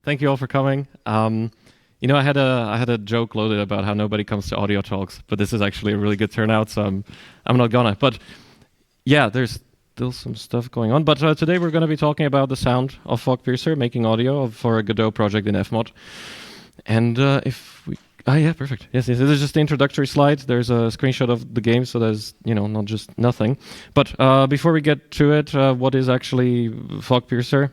Thank you all for coming. I had a joke loaded about how nobody comes to audio talks, but this is actually a really good turnout, so I'm not gonna. But yeah, there's still some stuff going on. But today we're going to be talking about the sound of Fogpiercer, making audio for a Godot project in FMOD. And yeah, perfect. Yes, this is just the introductory slide. There's a screenshot of the game, so there's, not just nothing. But before we get to it, what is actually Fogpiercer?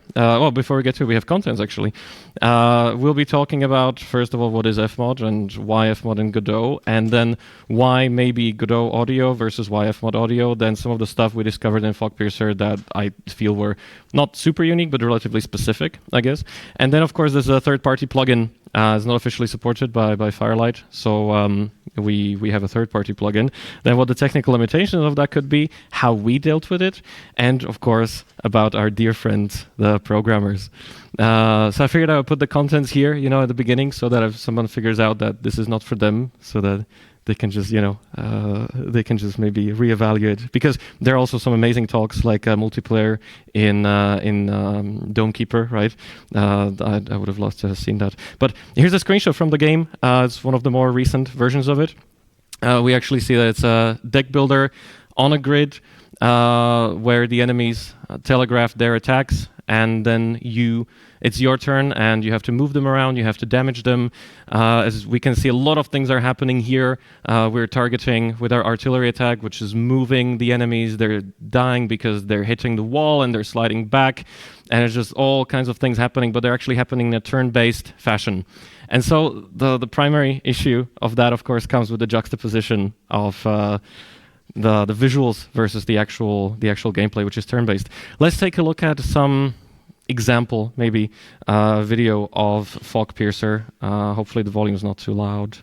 Before we get to it, we have contents, actually. We'll be talking about, first of all, what is FMOD and why FMOD in Godot, and then why maybe Godot audio versus why FMOD audio, then some of the stuff we discovered in Fogpiercer that I feel were not super unique, but relatively specific, I guess. And then, of course, there's a third-party plugin. It's not officially supported by Firelight, so we have a third-party plugin. Then what the technical limitations of that could be, how we dealt with it, and of course about our dear friends, the programmers. So I figured I would put the contents here, at the beginning, so that if someone figures out that this is not for them, so that they can just, they can just maybe reevaluate. Because there are also some amazing talks like multiplayer in Domekeeper, right? I would have loved to have seen that. But here's a screenshot from the game. It's one of the more recent versions of it. We actually see that it's a deck builder on a grid where the enemies telegraph their attacks, and then it's your turn, and you have to move them around, you have to damage them. As we can see, a lot of things are happening here. We're targeting with our artillery attack, which is moving the enemies. They're dying because they're hitting the wall and they're sliding back, and it's just all kinds of things happening, but they're actually happening in a turn-based fashion. And so the primary issue of that, of course, comes with the juxtaposition of the visuals versus the actual gameplay, which is turn-based. Let's take a look at some example, maybe video of Fogpiercer. Hopefully the volume is not too loud.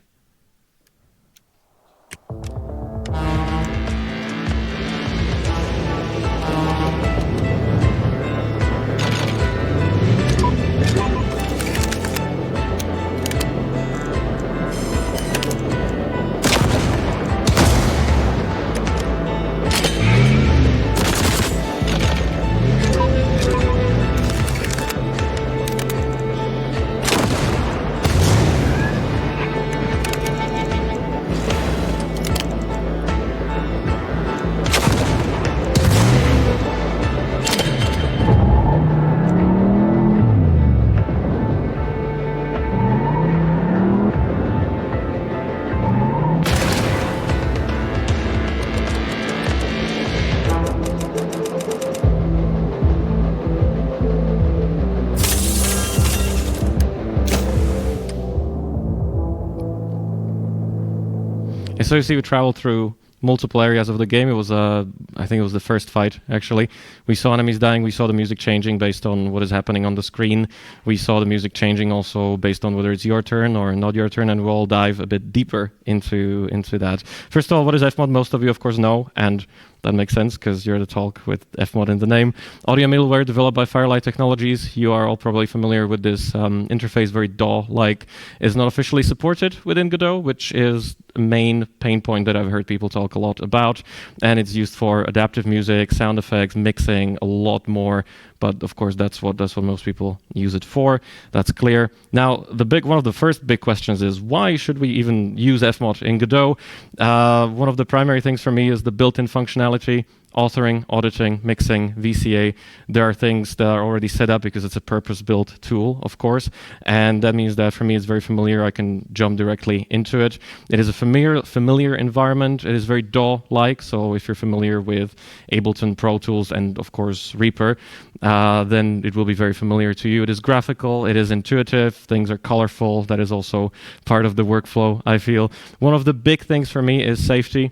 So you see we traveled through multiple areas of the game. It was, I think it was the first fight, actually. We saw enemies dying, we saw the music changing based on what is happening on the screen. We saw the music changing also based on whether it's your turn or not your turn, and we'll dive a bit deeper into that. First of all, what is FMOD? Most of you, of course, know, and that makes sense because you're the talk with FMOD in the name. Audio middleware developed by Firelight Technologies. You are all probably familiar with this interface, very DAW-like. Is not officially supported within Godot, which is a main pain point that I've heard people talk a lot about. And it's used for adaptive music, sound effects, mixing, a lot more. But of course, that's what most people use it for. That's clear. Now, one of the first big questions is, why should we even use FMOD in Godot? One of the primary things for me is the built-in functionality. Authoring, auditing, mixing, VCA. There are things that are already set up because it's a purpose-built tool, of course, and that means that for me it's very familiar. I can jump directly into it. It is a familiar environment. It is very DAW-like, so if you're familiar with Ableton, Pro Tools, and of course Reaper, then it will be very familiar to you. It is graphical, it is intuitive, things are colorful. That is also part of the workflow, I feel. One of the big things for me is safety.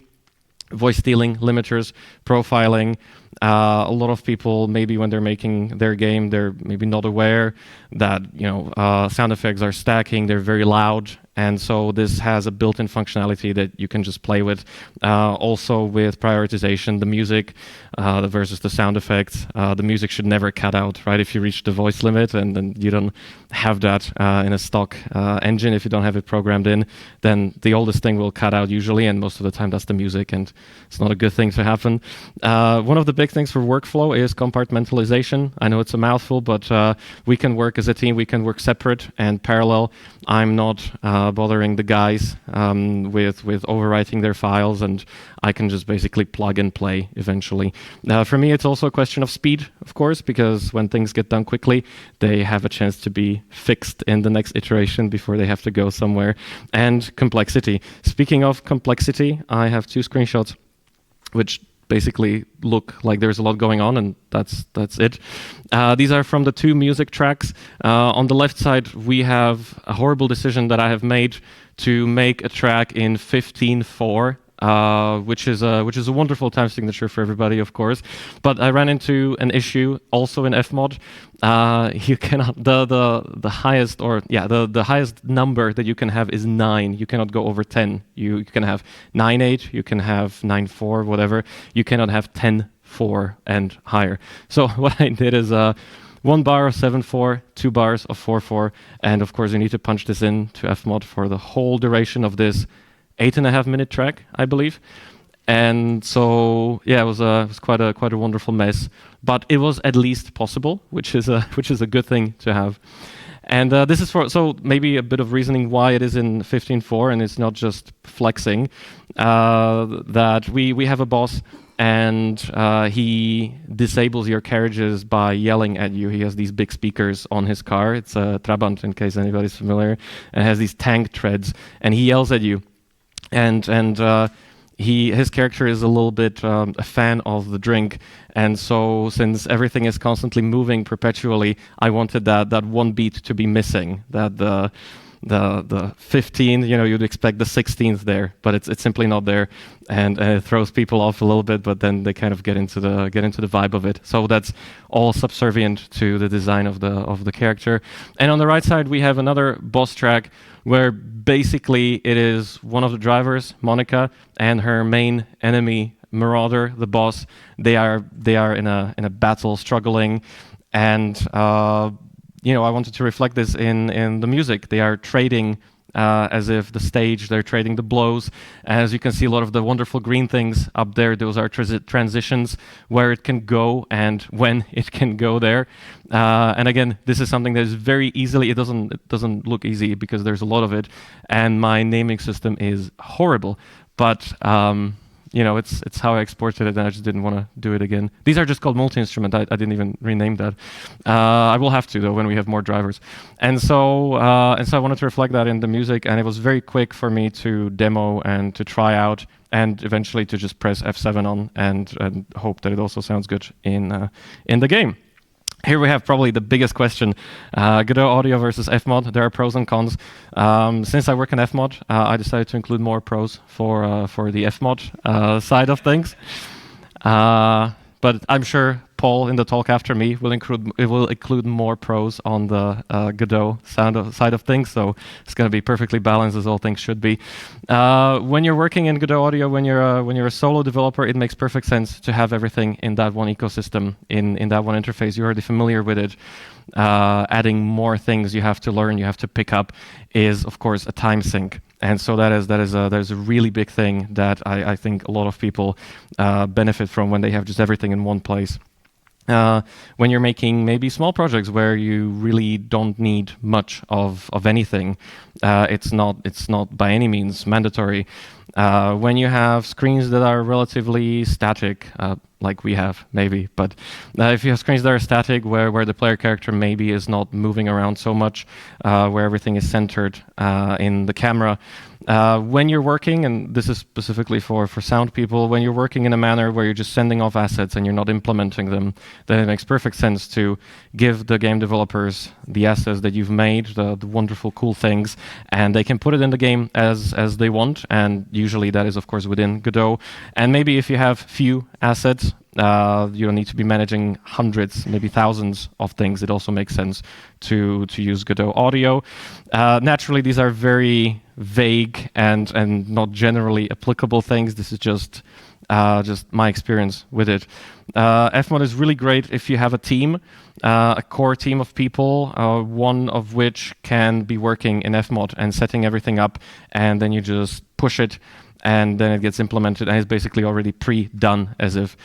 Voice stealing, limiters, profiling. A lot of people, maybe when they're making their game, they're maybe not aware that sound effects are stacking. They're very loud, And so this has a built-in functionality that you can just play with. Also with prioritization, the music versus the sound effects. The music should never cut out, right? If you reach the voice limit and you don't have that in a stock engine, if you don't have it programmed in, then the oldest thing will cut out usually, and most of the time that's the music, and it's not a good thing to happen. One of the big things for workflow is compartmentalization. I know it's a mouthful, but we can work as a team, we can work separate and parallel. I'm not bothering the guys with overwriting their files, and I can just basically plug and play eventually. For me, it's also a question of speed, of course, because when things get done quickly, they have a chance to be fixed in the next iteration before they have to go somewhere. And complexity. Speaking of complexity, I have 2 screenshots which basically look like there's a lot going on, and that's it. These are from the 2 music tracks. On the left side, we have a horrible decision that I have made to make a track in 15:4. Which is a wonderful time signature for everybody, of course. But I ran into an issue also in FMOD. You cannot the highest the highest number that you can have is 9. You cannot go over 10. You can have 9.8. You can have 9.4, whatever. You cannot have 10.4 and higher. So what I did is 1 bar of 7.4, 2 bars of 4.4, and of course you need to punch this in to FMOD for the whole duration of this 8.5-minute track, I believe. And so yeah, it was quite a wonderful mess, but it was at least possible, which is a good thing to have. And this is so maybe a bit of reasoning why it is in 15.4 and it's not just flexing. That we have a boss, and he disables your carriages by yelling at you. He has these big speakers on his car. It's a Trabant, in case anybody's familiar, and has these tank treads, and he yells at you. And his character is a little bit a fan of the drink, and so since everything is constantly moving perpetually, I wanted that one beat to be missing. That the 15, you'd expect the 16th there, but it's simply not there, and it throws people off a little bit. But then they kind of get into the vibe of it. So that's all subservient to the design of the character. And on the right side, we have another boss track where basically it is one of the drivers, Monica, and her main enemy, Marauder, the boss. They are in a battle, struggling, and I wanted to reflect this in the music. They are trading as if the stage, they're trading the blows. As you can see, a lot of the wonderful green things up there, those are transitions where it can go and when it can go there. And again, this is something that is very easily, it doesn't look easy because there's a lot of it, and my naming system is horrible. But it's how I exported it, and I just didn't want to do it again. These are just called multi-instrument. I didn't even rename that. I will have to, though, when we have more drivers. And so I wanted to reflect that in the music, and it was very quick for me to demo and to try out, and eventually to just press F7 on and hope that it also sounds good in the game. Here we have probably the biggest question, Godot audio versus FMOD. There are pros and cons. Since I work in FMOD, I decided to include more pros for the FMOD side of things. But I'm sure Paul in the talk after me will include more pros on the Godot side of things. So it's going to be perfectly balanced, as all things should be. When you're working in Godot audio, when you're a solo developer, it makes perfect sense to have everything in that one ecosystem, in that one interface. You're already familiar with it. Adding more things you have to learn, you have to pick up, is of course a time sink. And so that is a really big thing that I think a lot of people benefit from when they have just everything in one place. When you're making maybe small projects where you really don't need much of anything, it's not by any means mandatory. When you have screens that are relatively static, like we have maybe, but if you have screens that are static where the player character maybe is not moving around so much, where everything is centered in the camera, when you're working, and this is specifically for sound people, when you're working in a manner where you're just sending off assets and you're not implementing them, then it makes perfect sense to give the game developers the assets that you've made, the wonderful, cool things, and they can put it in the game as they want, and usually that is, of course, within Godot. And maybe if you have few assets, You don't need to be managing hundreds, maybe thousands of things. It also makes sense to use Godot Audio. Naturally, these are very vague and not generally applicable things. This is just my experience with it. FMOD is really great if you have a team, a core team of people, one of which can be working in FMOD and setting everything up, and then you just push it, and then it gets implemented and it's basically already pre-done as if.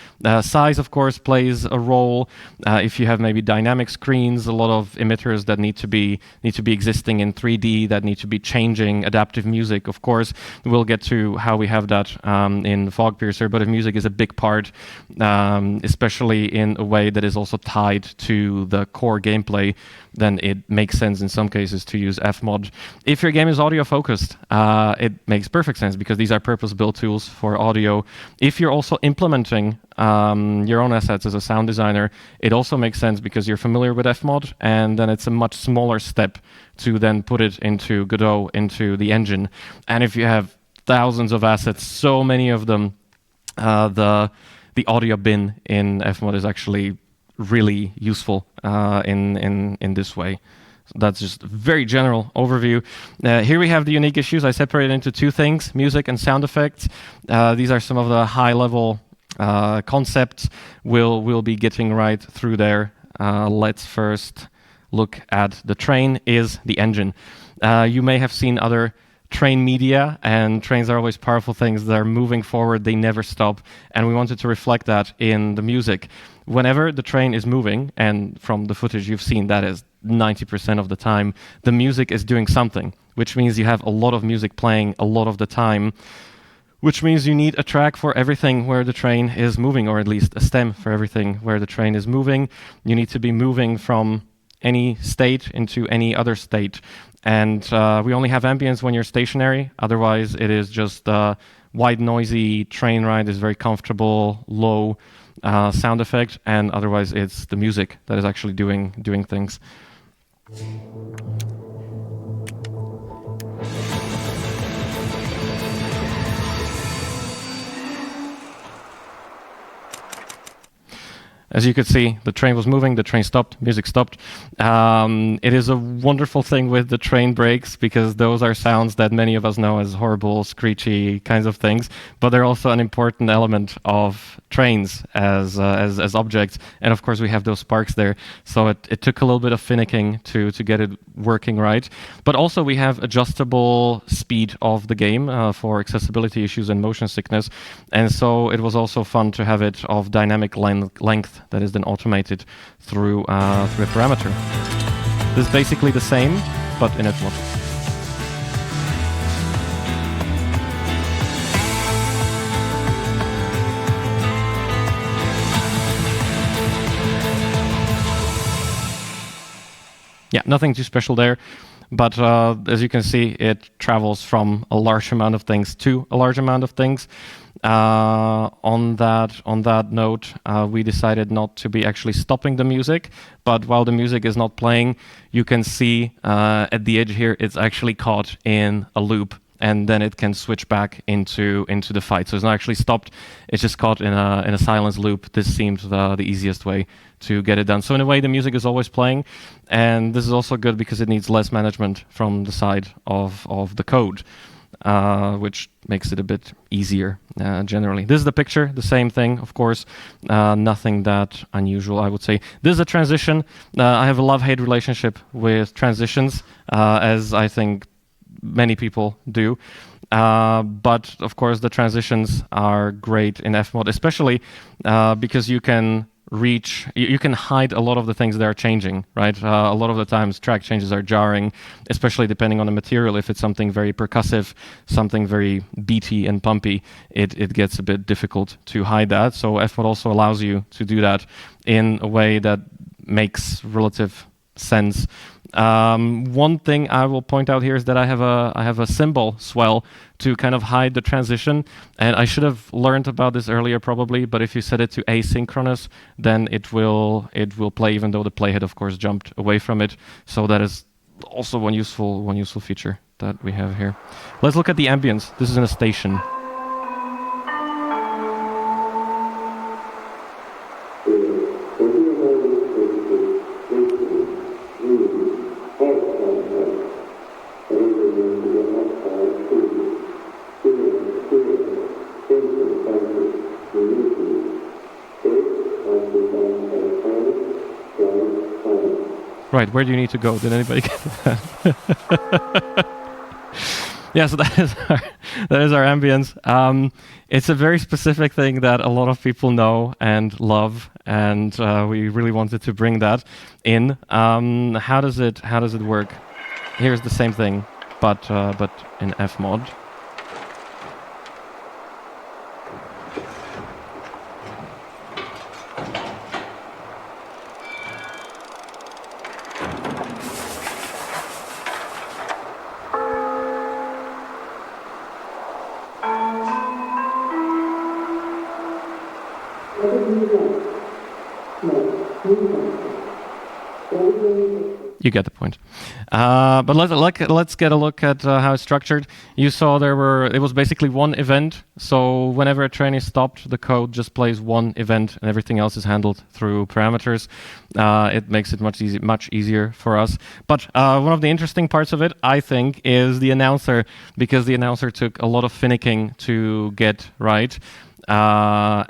Size, of course, plays a role. If you have maybe dynamic screens, a lot of emitters that need to be existing in 3D, that need to be changing, adaptive music, of course. We'll get to how we have that in Fogpiercer, but if music is a big part, especially in a way that is also tied to the core gameplay, then it makes sense in some cases to use FMOD. If your game is audio focused, it makes perfect sense because these are purpose-built tools for audio. If you're also implementing your own assets as a sound designer, it also makes sense because you're familiar with FMOD, and then it's a much smaller step to then put it into Godot, into the engine. And if you have thousands of assets, so many of them, the audio bin in FMOD is actually really useful in this way. So that's just a very general overview. Here we have the unique issues. I separated into two things, music and sound effects. These are some of the high-level concepts we'll be getting right through there. Let's first look at the train is the engine. You may have seen other train media, and trains are always powerful things. They're moving forward, they never stop, and we wanted to reflect that in the music. Whenever the train is moving, and from the footage you've seen, that is 90% of the time, the music is doing something, which means you have a lot of music playing a lot of the time, which means you need a track for everything where the train is moving, or at least a stem for everything where the train is moving. You need to be moving from any state into any other state. And we only have ambience when you're stationary. Otherwise, it is just a wide, noisy train ride. Is very comfortable, low sound effect. And otherwise, it's the music that is actually doing things. As you could see, the train was moving, the train stopped, music stopped. It is a wonderful thing with the train brakes because those are sounds that many of us know as horrible, screechy kinds of things, but they're also an important element of trains as objects. And of course, we have those sparks there. So it took a little bit of finicking to get it working right. But also we have adjustable speed of the game for accessibility issues and motion sickness. And so it was also fun to have it of dynamic length that is then automated through a parameter. This is basically the same, but in FMOD. Yeah, nothing too special there. But as you can see, it travels from a large amount of things to a large amount of things. On that note, we decided not to be actually stopping the music, but while the music is not playing, you can see at the edge here, it's actually caught in a loop, and then it can switch back into the fight. So it's not actually stopped; it's just caught in a silence loop. This seemed the easiest way to get it done. So in a way, the music is always playing, and this is also good because it needs less management from the side of the code. Which makes it a bit easier generally. This is the picture, the same thing, of course. Nothing that unusual, I would say. This is a transition. I have a love-hate relationship with transitions, as I think many people do. But of course, the transitions are great in FMOD, especially because you can you can hide a lot of the things that are changing, right? A lot of the times track changes are jarring, especially depending on the material. If it's something very percussive, something very beaty and pumpy, it gets a bit difficult to hide that. So FMOD also allows you to do that in a way that makes relative sense. One thing I will point out here is that I have a symbol swell to kind of hide the transition, and I should have learned about this earlier probably, but if you set it to asynchronous, then it will play even though the playhead of course jumped away from it. So that is also one useful feature that we have here. Let's look at the ambience. This is in a station. Right, where do you need to go? Did anybody get that? Yeah, so that is our ambience. It's a very specific thing that a lot of people know and love, and we really wanted to bring that in. How does it work? Here's the same thing, but in FMOD. You get the point. But let's get a look at how it's structured. You saw it was basically one event. So whenever a train is stopped, the code just plays one event, and everything else is handled through parameters. It makes it much easier for us. But one of the interesting parts of it, I think, is the announcer, because the announcer took a lot of finicking to get right. Well,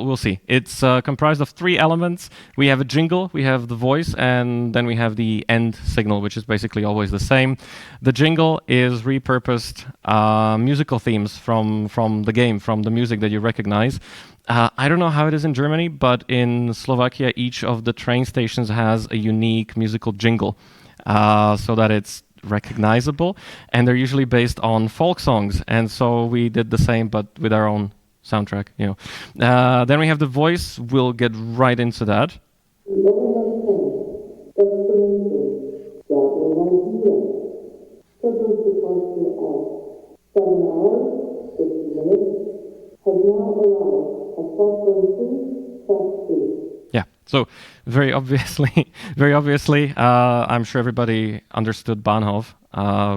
we'll see. It's comprised of 3 elements. We have a jingle, we have the voice, and then we have the end signal, which is basically always the same. The jingle is repurposed musical themes from the game, from the music that you recognize. I don't know how it is in Germany, but in Slovakia, each of the train stations has a unique musical jingle, so that it's recognizable, and they're usually based on folk songs, and so we did the same but with our own soundtrack. Then we have the voice. We'll get right into that. Yeah, so very obviously, I'm sure everybody understood Bahnhof,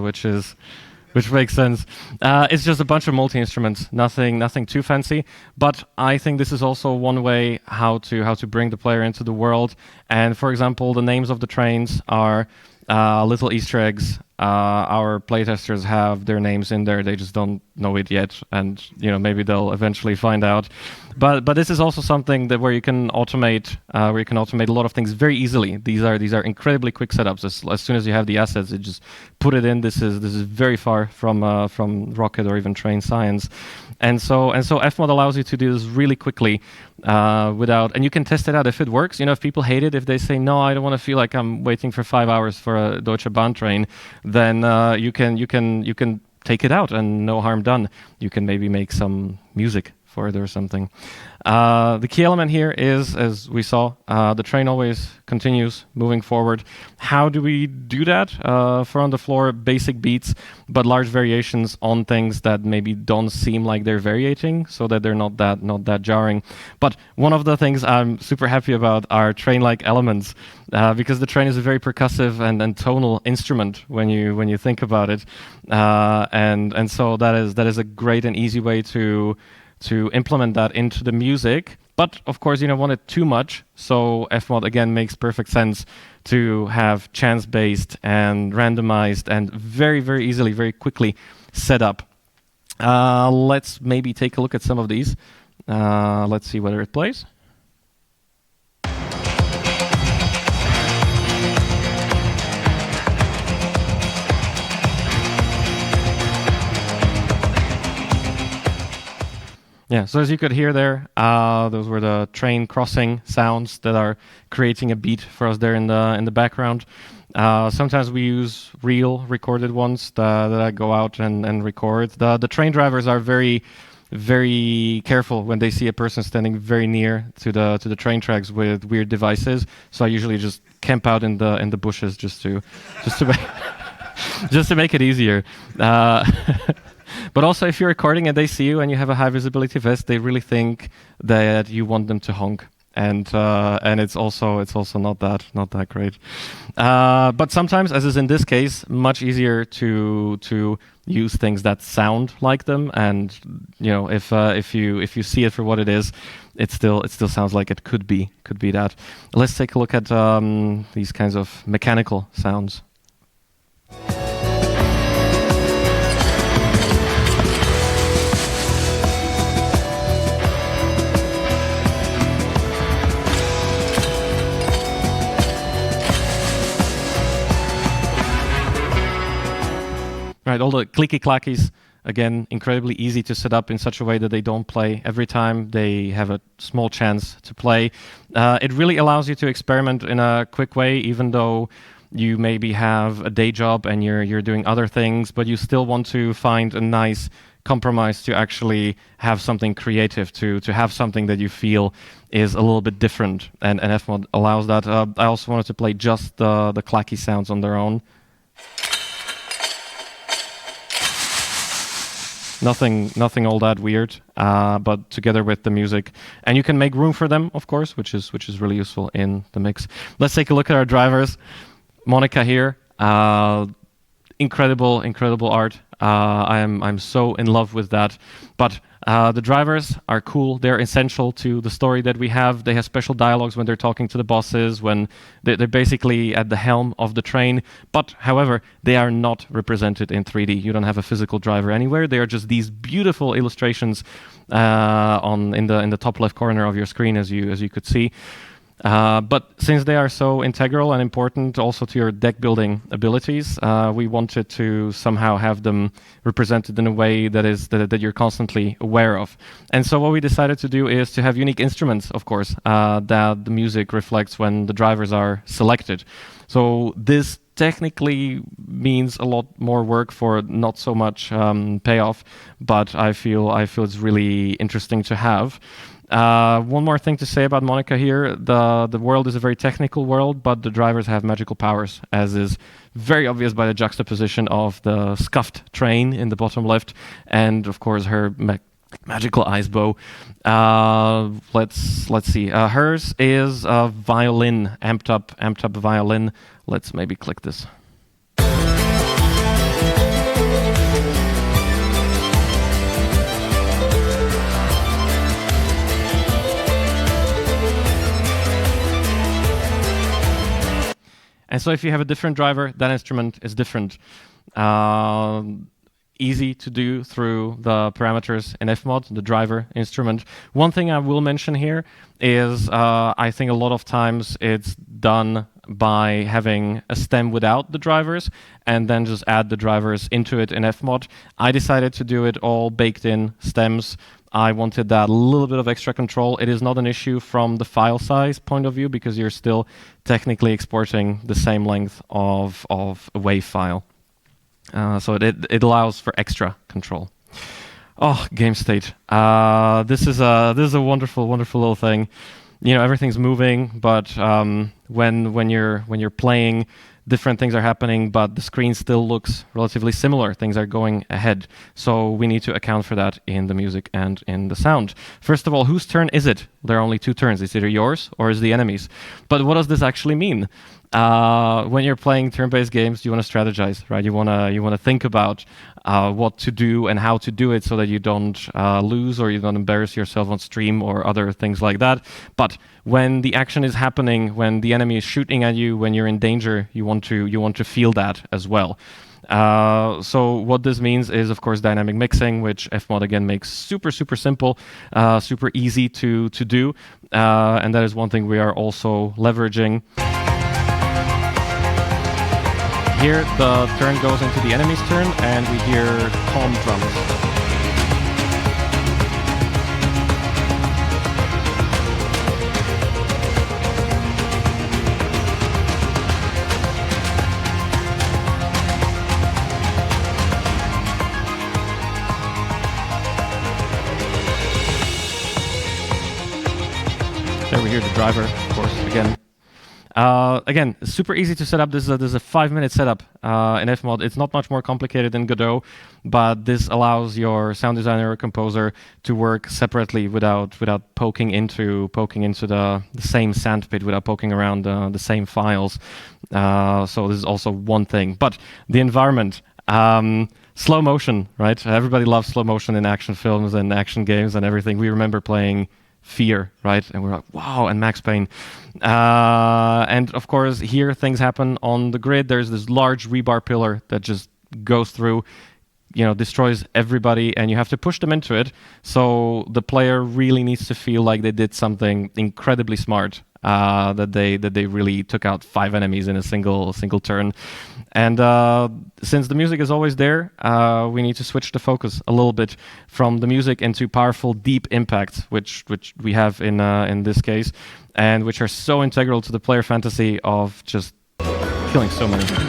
which makes sense. It's just a bunch of multi-instruments, nothing too fancy. But I think this is also one way how to bring the player into the world. And for example, the names of the trains are little Easter eggs. Our playtesters have their names in there. They just don't know it yet, and maybe they'll eventually find out. But this is also something that where you can automate a lot of things very easily. These are incredibly quick setups. As soon as you have the assets, you just put it in. This is very far from rocket or even train science, and so FMOD allows you to do this really quickly and you can test it out if it works. If people hate it, if they say no, I don't want to feel like I'm waiting for 5 hours for a Deutsche Bahn train, then you can take it out and no harm done. You can maybe make some music for it or something. The key element here is, as we saw, the train always continues moving forward. How do we do that? For on the floor, basic beats, but large variations on things that maybe don't seem like they're variating, so that they're not that jarring. But one of the things I'm super happy about are train-like elements, because the train is a very percussive and tonal instrument when you think about it, and so that is a great and easy way to implement that into the music. But of course, you don't want it too much, so FMOD again makes perfect sense to have chance-based and randomized and very, very easily, very quickly set up. Let's maybe take a look at some of these. Let's see whether it plays. Yeah, so as you could hear there, those were the train crossing sounds that are creating a beat for us there in the background. Sometimes we use real recorded ones that I go out and record. The train drivers are very, very careful when they see a person standing very near to the train tracks with weird devices. So I usually just camp out in the bushes just to make it easier. But also, if you're recording and they see you and you have a high visibility vest, they really think that you want them to honk, and it's also not that great. But sometimes, as is in this case, much easier to use things that sound like them, and if you see it for what it is, it still sounds like it could be that. Let's take a look at these kinds of mechanical sounds. Right, all the clicky clackies, again, incredibly easy to set up in such a way that they don't play every time they have a small chance to play. It really allows you to experiment in a quick way, even though you maybe have a day job and you're doing other things, but you still want to find a nice compromise to actually have something creative, to have something that you feel is a little bit different, and FMOD allows that. I also wanted to play just the clacky sounds on their own. Nothing all that weird, but together with the music, and you can make room for them, of course, which is really useful in the mix. Let's take a look at our drivers. Monica here, incredible art. I'm so in love with that. But the drivers are cool. They're essential to the story that we have. They have special dialogues when they're talking to the bosses, when they're basically at the helm of the train. But, however, they are not represented in 3D. You don't have a physical driver anywhere. They are just these beautiful illustrations in the top left corner of your screen, as you could see. But since they are so integral and important also to your deck building abilities, we wanted to somehow have them represented in a way that you're constantly aware of. And so what we decided to do is to have unique instruments, of course, that the music reflects when the drivers are selected. So this technically means a lot more work for not so much payoff, but I feel it's really interesting to have. One more thing to say about Monica here. The world is a very technical world, but the drivers have magical powers, as is very obvious by the juxtaposition of the scuffed train in the bottom left, and of course her magical ice bow. Let's see. Hers is a violin, amped up violin. Let's maybe click this. And so if you have a different driver, that instrument is different. Easy to do through the parameters in FMOD, the driver instrument. One thing I will mention here is I think a lot of times it's done by having a stem without the drivers and then just add the drivers into it in FMOD. I decided to do it all baked in stems. I wanted that little bit of extra control. It is not an issue from the file size point of view because you're still technically exporting the same length of a WAV file. So it allows for extra control. Oh, game state. This is a wonderful little thing. You know, everything's moving, but when you're playing, different things are happening, but the screen still looks relatively similar. Things are going ahead. So we need to account for that in the music and in the sound. First of all, whose turn is it? There are only two turns. It's either yours or it's the enemy's. But what does this actually mean? When you're playing turn-based games, you want to strategize, right? You want to think about what to do and how to do it so that you don't lose or you don't embarrass yourself on stream or other things like that. But when the action is happening, when the enemy is shooting at you, when you're in danger, you want to feel that as well. So what this means is, of course, dynamic mixing, which FMOD again makes super simple, super easy to do, and that is one thing we are also leveraging. Here, the turn goes into the enemy's turn, and we hear calm drums. There we hear the driver, of course, again. Again, super easy to set up. This is a 5-minute setup in FMOD. It's not much more complicated than Godot, but this allows your sound designer or composer to work separately without poking into the same sandpit, without poking around the same files. So this is also one thing. But the environment, slow motion, right? Everybody loves slow motion in action films and action games and everything. We remember playing Fear, right? And we're like, wow, and Max Payne. And of course, here things happen on the grid. There's this large rebar pillar that just goes through, destroys everybody, and you have to push them into it. So the player really needs to feel like they did something incredibly smart that they really took out 5 enemies in a single turn. And since the music is always there, we need to switch the focus a little bit from the music into powerful, deep impacts, which we have in this case, and which are so integral to the player fantasy of just killing so many people.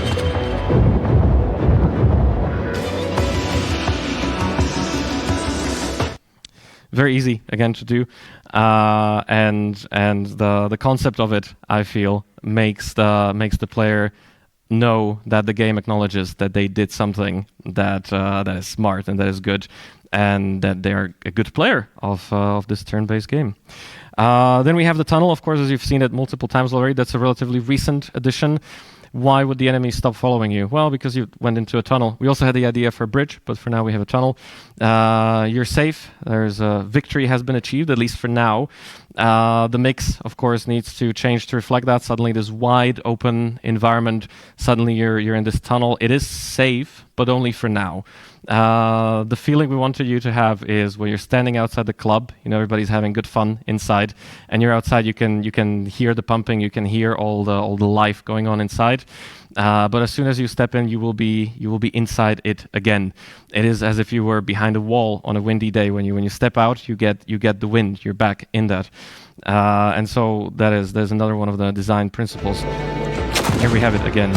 Very easy again to do, and the concept of it, I feel, makes the player know that the game acknowledges that they did something that is smart and that is good, and that they're a good player of this turn-based game. Then we have the tunnel, of course, as you've seen it multiple times already. That's a relatively recent addition. Why would the enemy stop following you? Well, because you went into a tunnel. We also had the idea for a bridge, but for now we have a tunnel. You're safe. There's a victory has been achieved, at least for now. The mix, of course, needs to change to reflect that. Suddenly this wide open environment, suddenly you're in this tunnel. It is safe, but only for now. The feeling we wanted you to have is when you're standing outside the club, everybody's having good fun inside, and you're outside, you can hear the pumping, you can hear all the life going on inside. But as soon as you step in, you will be inside it again. It is as if you were behind a wall on a windy day. When you step out, you get the wind. You're back in that, and so there's another one of the design principles. Here we have it again.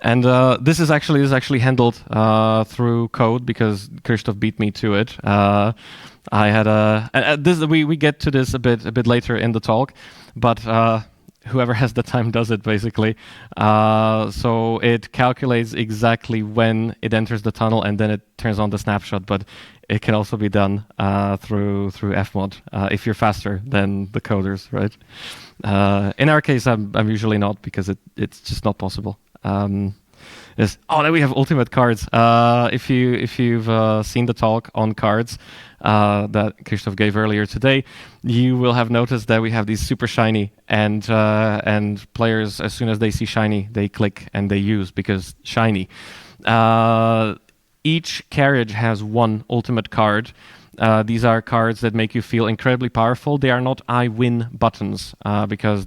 And this is actually handled through code because Christoph beat me to it. I had we get to this a bit later in the talk, but whoever has the time does it basically. So it calculates exactly when it enters the tunnel and then it turns on the snapshot. But it can also be done through FMOD if you're faster than the coders, right? In our case, I'm usually not because it's just not possible. Yes. Oh, then we have ultimate cards. If you've seen the talk on cards that Christoph gave earlier today, you will have noticed that we have these super shiny, and players, as soon as they see shiny, they click and they use because shiny. Each carriage has one ultimate card. These are cards that make you feel incredibly powerful. They are not I win buttons because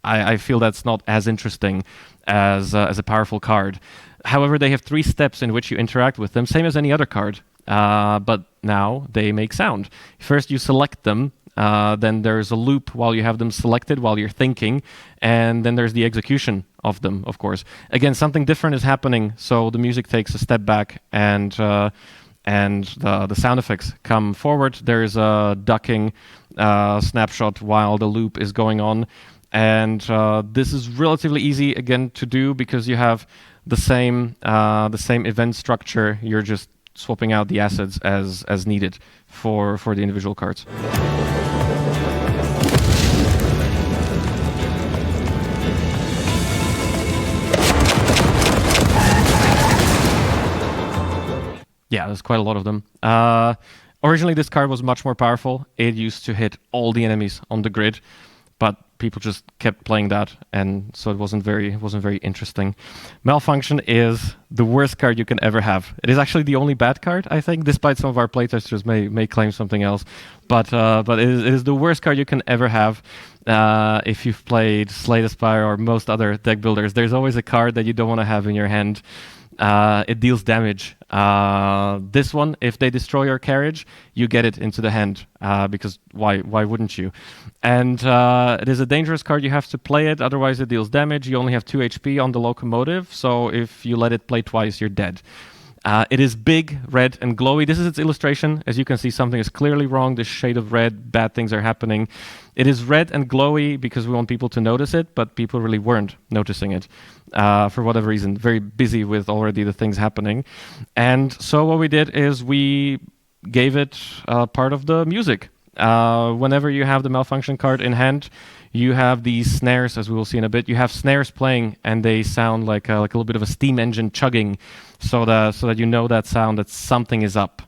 I feel that's not as interesting as a powerful card. However, they have 3 steps in which you interact with them, same as any other card, but now they make sound. First, you select them, then there's a loop while you have them selected, while you're thinking, and then there's the execution of them, of course. Again, something different is happening, so the music takes a step back, and the sound effects come forward. There's a ducking snapshot while the loop is going on. And this is relatively easy again to do because you have the same event structure. You're just swapping out the assets as needed for the individual cards. Yeah, there's quite a lot of them. Originally, this card was much more powerful. It used to hit all the enemies on the grid, but people just kept playing that, and so it wasn't very interesting. Malfunction is the worst card you can ever have. It is actually the only bad card, I think, despite some of our playtesters may claim something else. But it is the worst card you can ever have. If you've played Slay the Spire or most other deck builders, there's always a card that you don't want to have in your hand. It deals damage. This one, if they destroy your carriage, you get it into the hand, because why wouldn't you? And it is a dangerous card. You have to play it, otherwise it deals damage. You only have 2 HP on the locomotive, so if you let it play twice, you're dead. It is big, red, and glowy. This is its illustration. As you can see, something is clearly wrong. This shade of red, bad things are happening. It is red and glowy because we want people to notice it, but people really weren't noticing it for whatever reason. Very busy with already the things happening. And so what we did is we gave it part of the music. Whenever you have the malfunction card in hand, you have these snares, as we will see in a bit. You have snares playing, and they sound like a little bit of a steam engine chugging, so that you know that sound that something is up.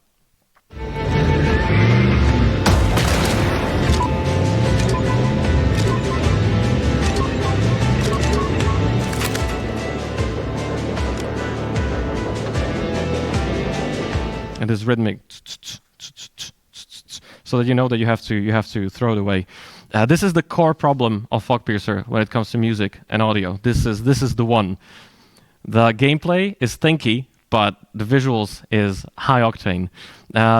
and this rhythmic, so that you know that you have to throw it away. This is the core problem of Fogpiercer when it comes to music and audio. This is the one. The gameplay is thinky, but the visuals is high octane.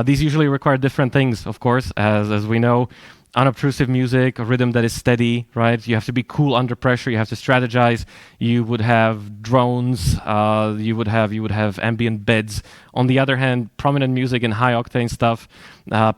These usually require different things, of course, as we know. Unobtrusive music, a rhythm that is steady, right? You have to be cool under pressure. You have to strategize. You would have drones. You would have ambient beds. On the other hand, prominent music and high octane stuff,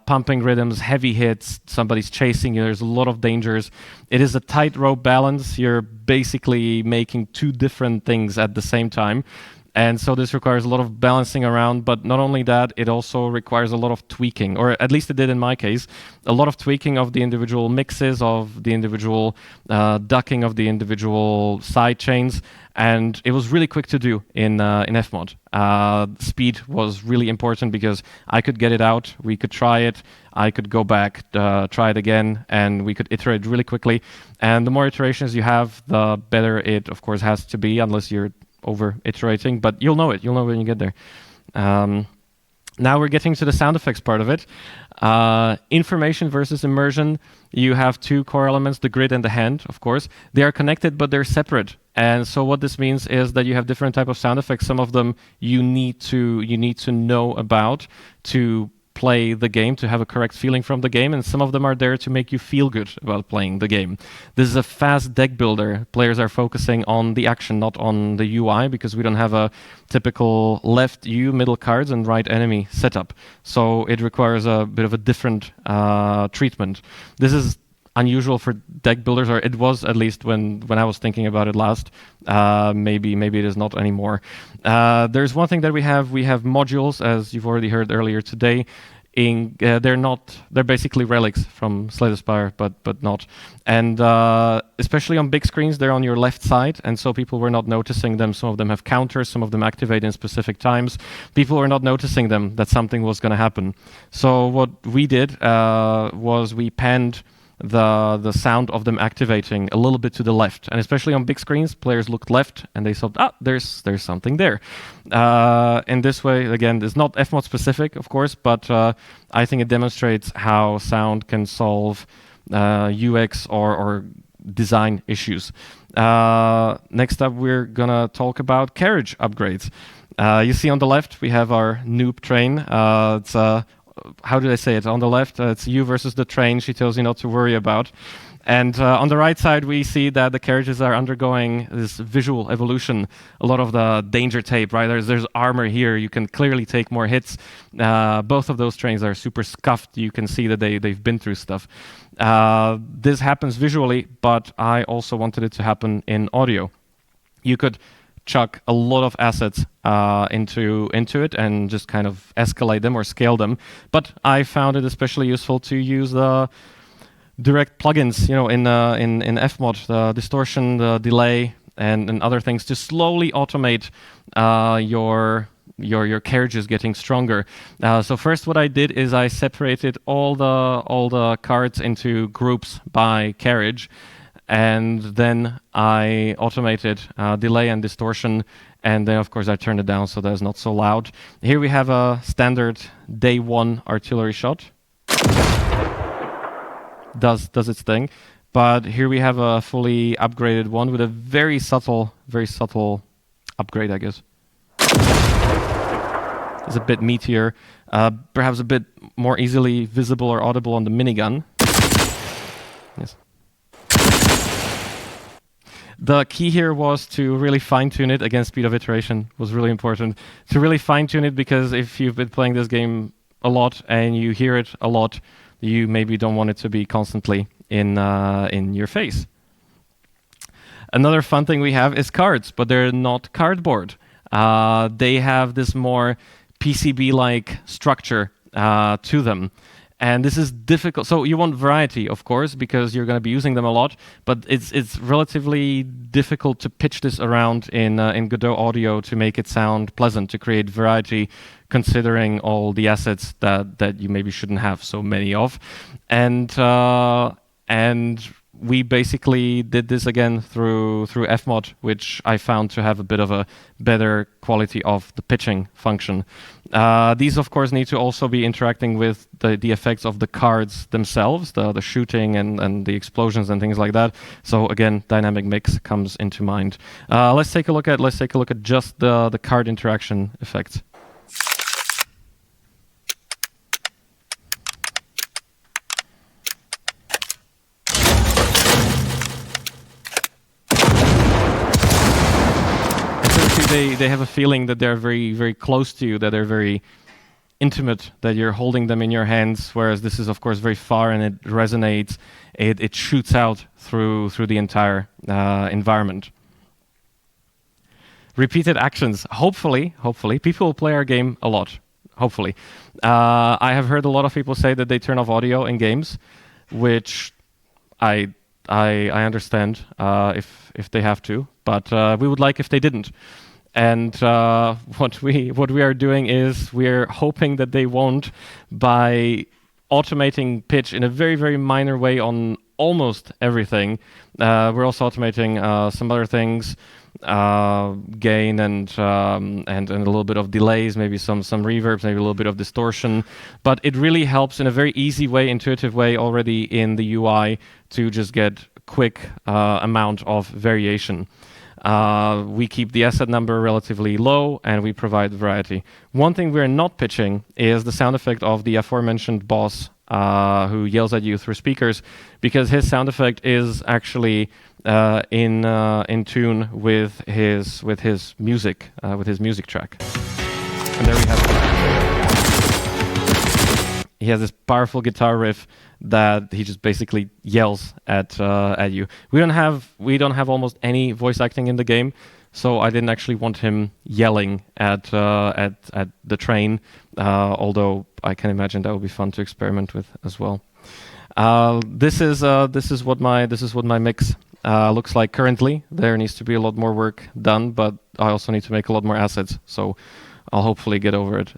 pumping rhythms, heavy hits. Somebody's chasing you. There's a lot of dangers. It is a tightrope balance. You're basically making two different things at the same time. And so this requires a lot of balancing around, but not only that, it also requires a lot of tweaking, or at least it did in my case, a lot of tweaking of the individual mixes, of the individual ducking of the individual side chains, and it was really quick to do in FMOD. Speed was really important because I could get it out, we could try it, I could go back, try it again, and we could iterate really quickly. And the more iterations you have, the better it, of course, has to be, unless you're over iterating, but you'll know it. You'll know when you get there. Now we're getting to the sound effects part of it. Information versus immersion. You have two core elements, the grid and the hand, of course. They are connected, but they're separate. And so what this means is that you have different type of sound effects. Some of them you need to know about to play the game, to have a correct feeling from the game, and some of them are there to make you feel good about playing the game. This is a fast deck builder. Players are focusing on the action, not on the UI, because we don't have a typical left U, middle cards, and right enemy setup. So it requires a bit of a different treatment. This is unusual for deck builders, or it was at least when I was thinking about it last. Maybe it is not anymore. There's one thing that we have modules, as you've already heard earlier today. They're basically relics from Slay the Spire, but not. And especially on big screens, they're on your left side, and so people were not noticing them. Some of them have counters, some of them activate in specific times. People were not noticing them, that something was going to happen. So what we did was we panned the sound of them activating a little bit to the left, and especially on big screens, players looked left and they thought, there's something there. In this way, again, it's not FMOD specific, of course, but I think it demonstrates how sound can solve UX or design issues. Next up, we're gonna talk about carriage upgrades. You see on the left, we have our noob train. It's how did I say it? On the left, it's you versus the train. She tells you not to worry about. And on the right side, we see that the carriages are undergoing this visual evolution. A lot of the danger tape, right? There's armor here. You can clearly take more hits. Both of those trains are super scuffed. You can see that they've been through stuff. This happens visually, but I also wanted it to happen in audio. You could chuck a lot of assets into it and just kind of escalate them or scale them. But I found it especially useful to use the direct plugins, in FMOD, the distortion, the delay, and other things to slowly automate your carriages getting stronger. So first, what I did is I separated all the cards into groups by carriage. And then I automated delay and distortion, and then of course I turned it down so that it's not so loud. Here we have a standard day one artillery shot. Does its thing. But here we have a fully upgraded one with a very subtle upgrade, I guess. It's a bit meatier, perhaps a bit more easily visible or audible on the minigun. Yes. The key here was to really fine-tune it. Again, speed of iteration was really important. To really fine-tune it, because if you've been playing this game a lot and you hear it a lot, you maybe don't want it to be constantly in your face. Another fun thing we have is cards, but they're not cardboard. They have this more PCB-like structure to them. And this is difficult. So you want variety, of course, because you're going to be using them a lot. But it's relatively difficult to pitch this around in Godot audio to make it sound pleasant, to create variety, considering all the assets that you maybe shouldn't have so many of. And we basically did this again through FMOD, which I found to have a bit of a better quality of the pitching function. These, of course, need to also be interacting with the effects of the cards themselves, the shooting and the explosions and things like that. So again, dynamic mix comes into mind. Let's take a look at just the card interaction effects. They have a feeling that they're very, very close to you, that they're very intimate, that you're holding them in your hands, whereas this is, of course, very far and it resonates. It shoots out through the entire environment. Repeated actions. Hopefully, people will play our game a lot. Hopefully. I have heard a lot of people say that they turn off audio in games, which I understand if they have to, but we would like if they didn't. And what we are doing is we're hoping that they won't, by automating pitch in a very, very minor way on almost everything. We're also automating some other things, gain and a little bit of delays, maybe some reverbs, maybe a little bit of distortion. But it really helps in a very easy way, intuitive way already in the UI to just get quick amount of variation. We keep the asset number relatively low and we provide variety. One thing we're not pitching is the sound effect of the aforementioned boss who yells at you through speakers, because his sound effect is actually in tune with his music track. And there we have it. He has this powerful guitar riff that he just basically yells at you. We don't have almost any voice acting in the game, so I didn't actually want him yelling at the train. Although I can imagine that would be fun to experiment with as well. This is what my mix looks like currently. There needs to be a lot more work done, but I also need to make a lot more assets, so I'll hopefully get over it.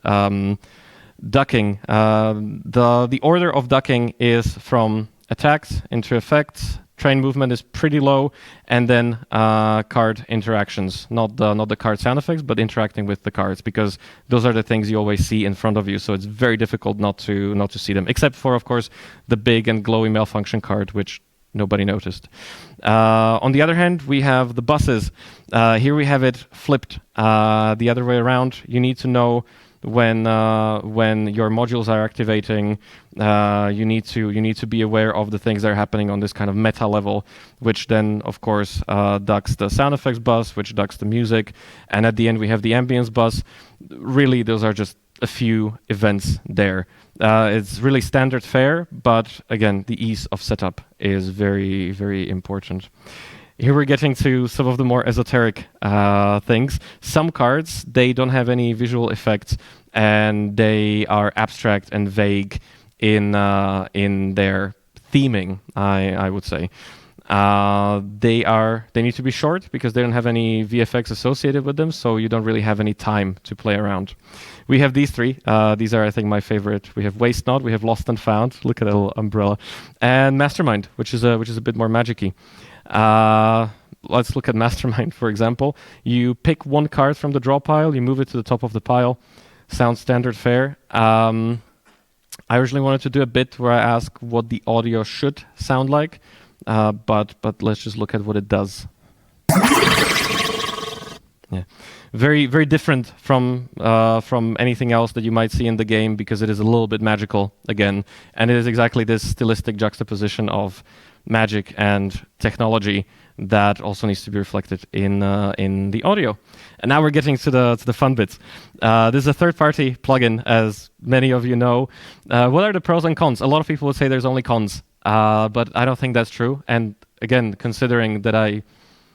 Ducking. The order of ducking is from attacks into effects. Train movement is pretty low, and then card interactions. Not the card sound effects, but interacting with the cards, because those are the things you always see in front of you. So it's very difficult not to see them, except for, of course, the big and glowy malfunction card, which nobody noticed. On the other hand, we have the buses. Here we have it flipped the other way around. You need to know when your modules are activating, you need to be aware of the things that are happening on this kind of meta level, which then, of course, ducks the sound effects bus, which ducks the music, and at the end we have the ambience bus. Really, those are just a few events there. It's really standard fare, but again, the ease of setup is very, very important. Here we're getting to some of the more esoteric things. Some cards, they don't have any visual effects, and they are abstract and vague in their theming, I would say. They need to be short because they don't have any VFX associated with them, so you don't really have any time to play around. We have these three. These are, I think, my favorite. We have Waste Not, we have Lost and Found. Look at that little umbrella, and Mastermind, which is a bit more magic-y. Let's look at Mastermind, for example. You pick one card from the draw pile, you move it to the top of the pile. Sounds standard fare. I originally wanted to do a bit where I ask what the audio should sound like, but let's just look at what it does. Yeah, very, very different from anything else that you might see in the game, because it is a little bit magical again, and it is exactly this stylistic juxtaposition of magic and technology that also needs to be reflected in the audio. And now we're getting to the fun bits. This is a third-party plugin, as many of you know. What are the pros and cons? A lot of people would say there's only cons, but I don't think that's true. And again, considering that I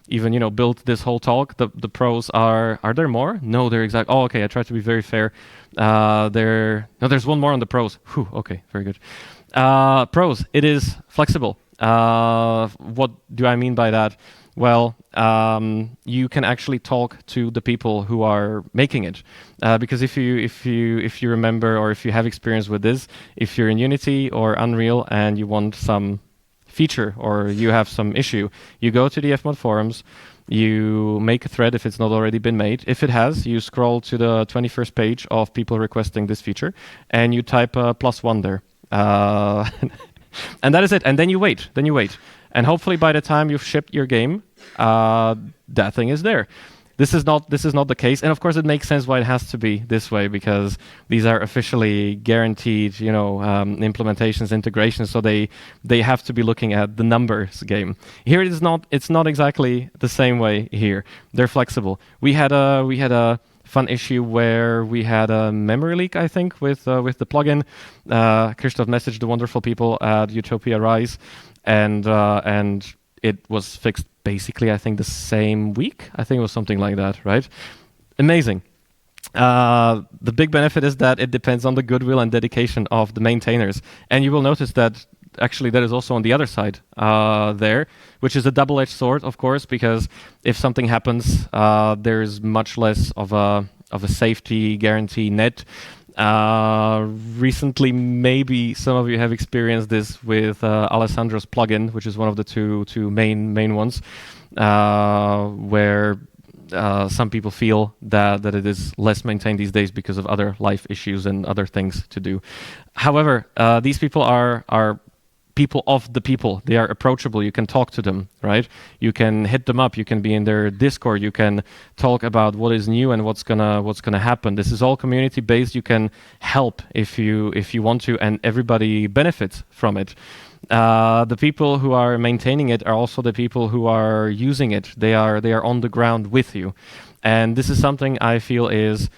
even built this whole talk, the pros are there more? No, they're exact. Oh, okay. I tried to be very fair. There's one more on the pros. Whew, okay, very good. Pros. It is flexible. What do I mean by that? Well, you can actually talk to the people who are making it, because if you remember, or if you have experience with this, if you're in Unity or Unreal and you want some feature or you have some issue, you go to the FMOD forums, you make a thread if it's not already been made. If it has, you scroll to the 21st page of people requesting this feature, and you type +1 there. And that is it. And then you wait. And hopefully by the time you've shipped your game, that thing is there. This is not the case, and of course it makes sense why it has to be this way, because these are officially guaranteed, implementations, integrations, so they have to be looking at the numbers game. Here it is not. It's not exactly the same way here. They're flexible. We had a fun issue where we had a memory leak, I think, with the plugin. Christoph messaged the wonderful people at Utopia Rise, and it was fixed basically, I think, the same week. I think it was something like that, right? Amazing. The big benefit is that it depends on the goodwill and dedication of the maintainers. And you will notice that actually that is also on the other side there, which is a double-edged sword, of course, because if something happens, there's much less of a safety guarantee net. Recently, maybe some of you have experienced this with Alessandro's plugin, which is one of the two main ones, where some people feel that it is less maintained these days because of other life issues and other things to do. However, these people are people of the people. They are approachable. You can talk to them, right? You can hit them up. You can be in their Discord. You can talk about what is new and what's gonna happen. This is all community based. You can help if you want to, and everybody benefits from it. The people who are maintaining it are also the people who are using it. They are on the ground with you, and this is something I feel is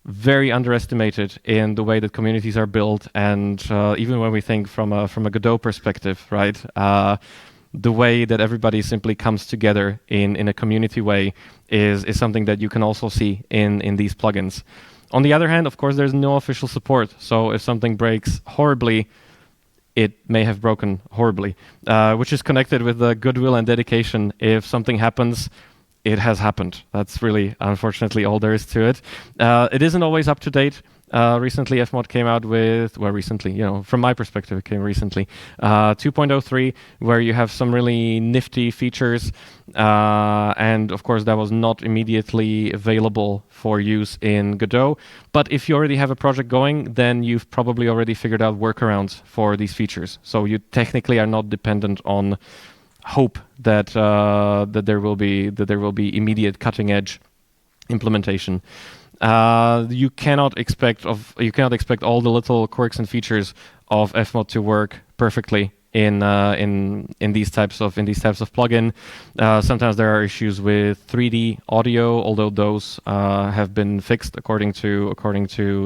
very underestimated in the way that communities are built, and even when we think from a Godot perspective, right? The way that everybody simply comes together in a community way is something that you can also see in these plugins. On the other hand, of course, there's no official support, so if something breaks horribly, it may have broken horribly, which is connected with the goodwill and dedication. If something happens, it has happened. That's really, unfortunately, all there is to it. It isn't always up to date. Recently, FMOD came out with, well, recently, from my perspective, it came recently, 2.03, where you have some really nifty features. And of course, that was not immediately available for use in Godot. But if you already have a project going, then you've probably already figured out workarounds for these features. So you technically are not dependent on hope that there will be immediate cutting edge implementation. You cannot expect all the little quirks and features of FMOD to work perfectly in these types of plugin. Sometimes there are issues with 3D audio, although those have been fixed according to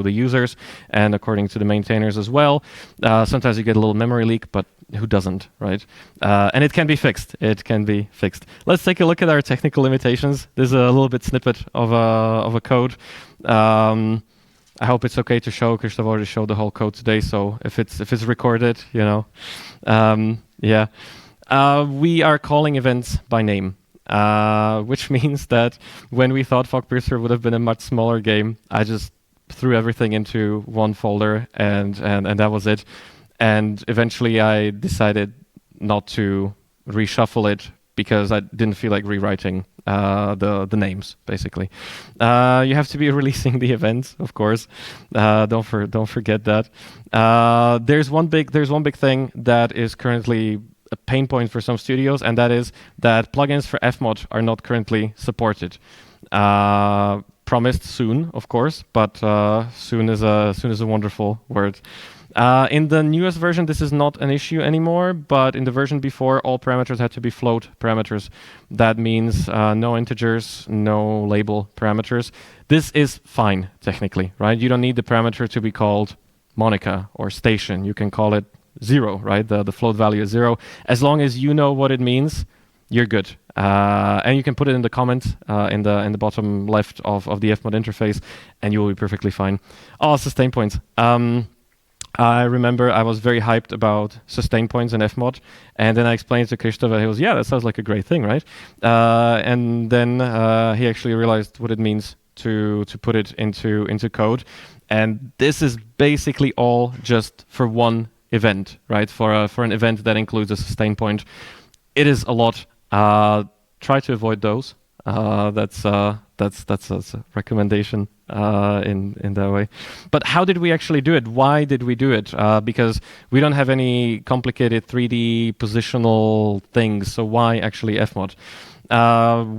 the users and according to the maintainers as well. Sometimes you get a little memory leak, but who doesn't, right? And it can be fixed. Let's take a look at our technical limitations. There's a little bit snippet of a code. I hope it's okay to show. Christoph already showed the whole code today, so if it's recorded, yeah. We are calling events by name, which means that when we thought Fogpiercer would have been a much smaller game, I just threw everything into one folder and that was it. And eventually I decided not to reshuffle it because I didn't feel like rewriting the names, basically. You have to be releasing the events, of course. Don't forget that. There's one big thing that is currently a pain point for some studios, and that is that plugins for FMOD are not currently supported. Promised soon, of course, but soon is a wonderful word. In the newest version, this is not an issue anymore, but in the version before, all parameters had to be float parameters. That means no integers, no label parameters. This is fine, technically, right? You don't need the parameter to be called Monica or station. You can call it 0, right? The float value is 0. As long as you know what it means, you're good. And you can put it in the comments in the bottom left of the FMOD interface, and you will be perfectly fine. Oh, sustain points. I remember I was very hyped about sustain points in FMOD, and then I explained to Christoph, and he was, yeah, that sounds like a great thing, right? And then he actually realized what it means to put it into code. And this is basically all just for one event, right? For an event that includes a sustain point, it is a lot. Try to avoid those. That's a recommendation in that way. But how did we actually do it? Why did we do it? Because we don't have any complicated 3D positional things. So why actually FMOD?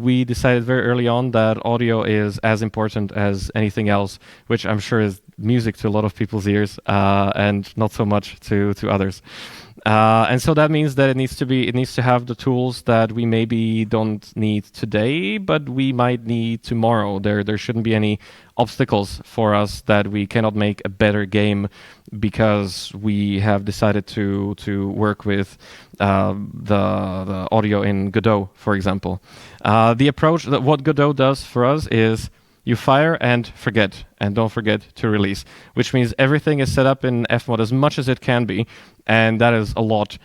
We decided very early on that audio is as important as anything else, which I'm sure is music to a lot of people's ears, and not so much to others. And so that means that it needs to have the tools that we maybe don't need today, but we might need tomorrow. There shouldn't be any obstacles for us that we cannot make a better game because we have decided to work with the audio in Godot, for example. The approach that what Godot does for us is you fire and forget, and don't forget to release, which means everything is set up in FMOD as much as it can be, and that is a lot,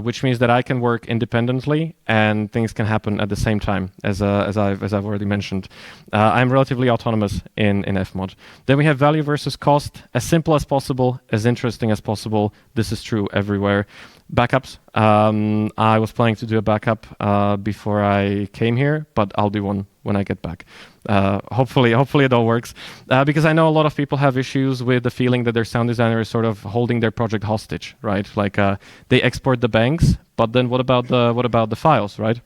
which means that I can work independently and things can happen at the same time, as I've already mentioned. I'm relatively autonomous in FMOD. Then we have value versus cost, as simple as possible, as interesting as possible. This is true everywhere. Backups. I was planning to do a backup before I came here, but I'll do one when I get back. Hopefully it all works, because I know a lot of people have issues with the feeling that their sound designer is sort of holding their project hostage, right? Like they export the banks, but then what about the files, right?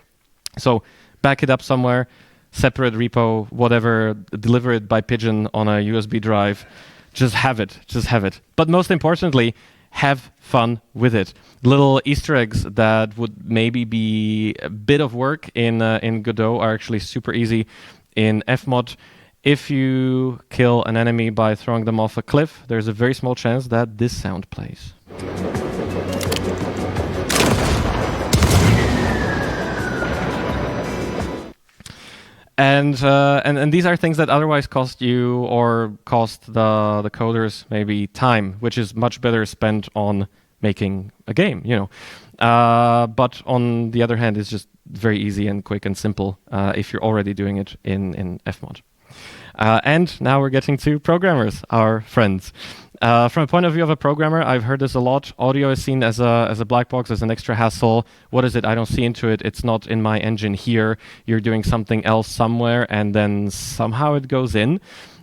So back it up somewhere, separate repo, whatever, deliver it by pigeon on a USB drive. Just have it. But most importantly, have fun with it. Little Easter eggs that would maybe be a bit of work in Godot are actually super easy in FMOD. If you kill an enemy by throwing them off a cliff, there's a very small chance that this sound plays. And these are things that otherwise cost you or cost the coders maybe time, which is much better spent on making a game, But on the other hand, it's just very easy and quick and simple if you're already doing it in FMOD. And now we're getting to programmers, our friends. From a point of view of a programmer, I've heard this a lot. Audio is seen as a black box, as an extra hassle. What is it? I don't see into it. It's not in my engine here. You're doing something else somewhere, and then somehow it goes in.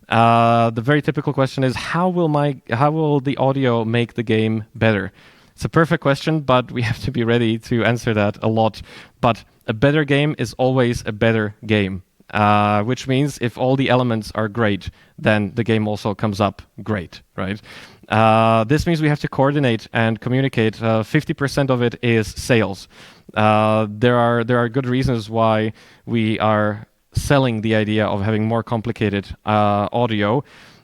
The very typical question is, how will the audio make the game better? It's a perfect question, but we have to be ready to answer that a lot. But a better game is always a better game. Which means if all the elements are great, then the game also comes up great, right? This means we have to coordinate and communicate. 50% of it is sales. There are good reasons why we are selling the idea of having more complicated audio.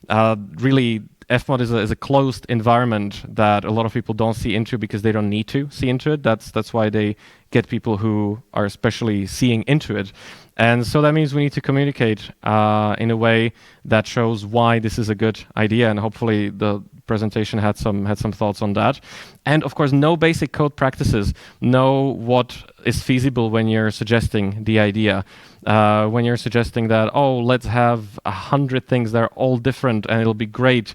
Really, FMOD is a closed environment that a lot of people don't see into because they don't need to see into it. That's why they get people who are especially seeing into it. And so that means we need to communicate in a way that shows why this is a good idea, and hopefully the presentation had some thoughts on that. And of course, know basic code practices. Know what is feasible when you're suggesting the idea. When you're suggesting that, let's have 100 things that are all different and it'll be great.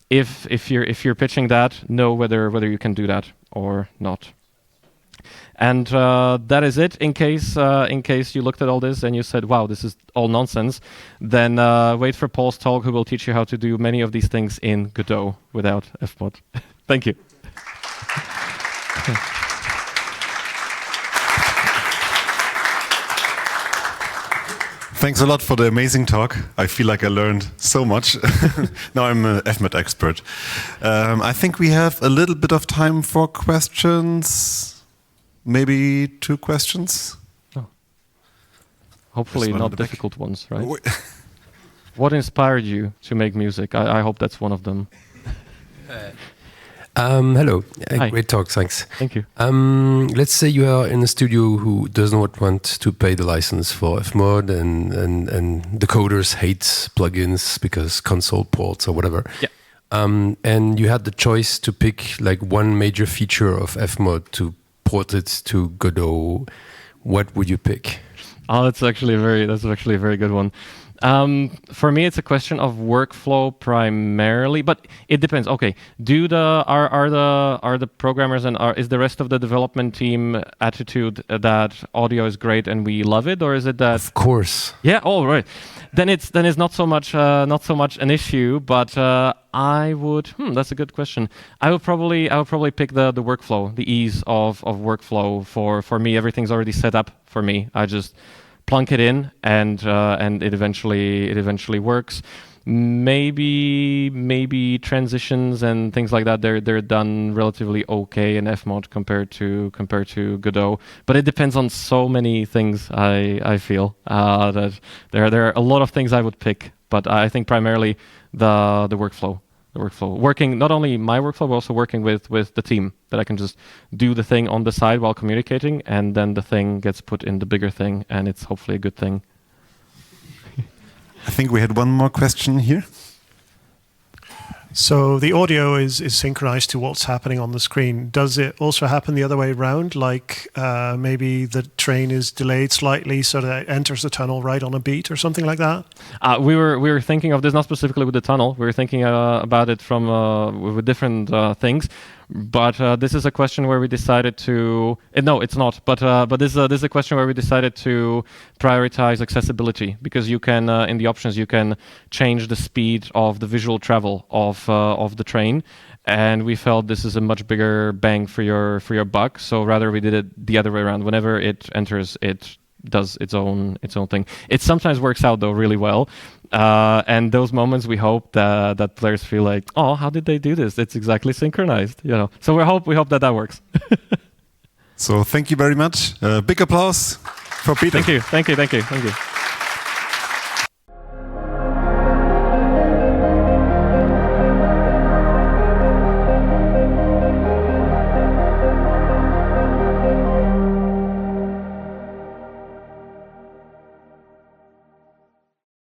If you're pitching that, know whether you can do that or not. And that is it. In case you looked at all this and you said, wow, this is all nonsense, then wait for Paul's talk, who will teach you how to do many of these things in Godot without FMOD. Thank you. Thanks a lot for the amazing talk. I feel like I learned so much. Now I'm an FMOD expert. I think we have a little bit of time for questions. Maybe 2 questions? Oh. Hopefully not difficult ones, right? What inspired you to make music? I hope that's one of them. Hello. Hi. Great talk, thanks. Thank you. Let's say you are in a studio who does not want to pay the license for FMOD and the coders hate plugins because console ports or whatever. Yeah. And you had the choice to pick like one major feature of FMOD to port it to Godot. What would you pick? That's actually a very good one. For me, it's a question of workflow primarily, but it depends. Okay, are the programmers and is the rest of the development team attitude that audio is great and we love it, or is it that? Of course. Yeah. Oh, right. Then it's not so much an issue, but I would. That's a good question. I would probably pick the workflow, the ease of workflow. For me, everything's already set up for me. I just plunk it in, and it eventually works. Maybe transitions and things like that. They're done relatively okay in FMOD compared to Godot, but it depends on so many things. I feel that there are a lot of things I would pick, but I think primarily the workflow. Working not only my workflow, but also working with the team, that I can just do the thing on the side while communicating, and then the thing gets put in the bigger thing, and it's hopefully a good thing. I think we had one more question here. So the audio is synchronized to what's happening on the screen. Does it also happen the other way around? Like maybe the train is delayed slightly so that it enters the tunnel right on a beat or something like that? We were thinking of this not specifically with the tunnel. We were thinking about it from with different things. But this is a question where we decided to. No, it's not. But this is a question where we decided to prioritize accessibility, because you can in the options you can change the speed of the visual travel of the train, and we felt this is a much bigger bang for your buck. So rather we did it the other way around. Whenever it enters, it does its own thing. It sometimes works out though really well, and those moments we hope that players feel like, oh, how did they do this? It's exactly synchronized, you know. So we hope that works. So thank you very much. Big applause for Peter. Thank you.